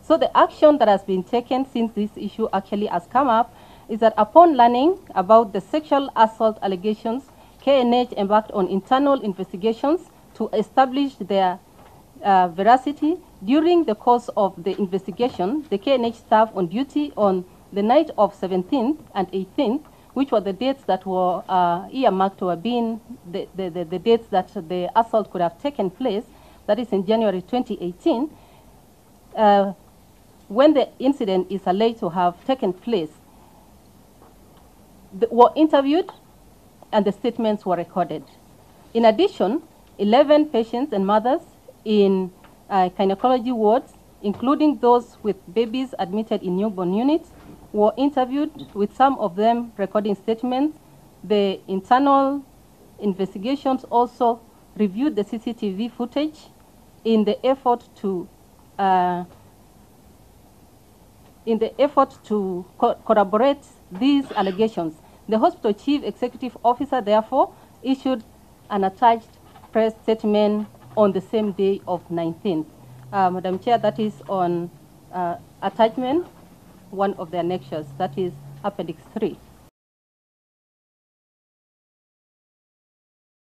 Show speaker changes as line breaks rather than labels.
So the action that has been taken since this issue actually has come up is that upon learning about the sexual assault allegations, KNH embarked on internal investigations to establish their veracity. During the course of the investigation, the KNH staff on duty on the night of 17th and 18th, which were the dates that were earmarked to have been the dates that the assault could have taken place, that is in January 2018, when the incident is alleged to have taken place, were interviewed and the statements were recorded. In addition, 11 patients and mothers in gynecology wards, including those with babies admitted in newborn units, were interviewed, with some of them recording statements. The internal investigations also reviewed the CCTV footage in the effort to corroborate these allegations. The hospital chief executive officer, therefore, issued an attached press statement on the same day of 19th. Madam Chair, that is on attachment, one of the annexures, that is Appendix 3.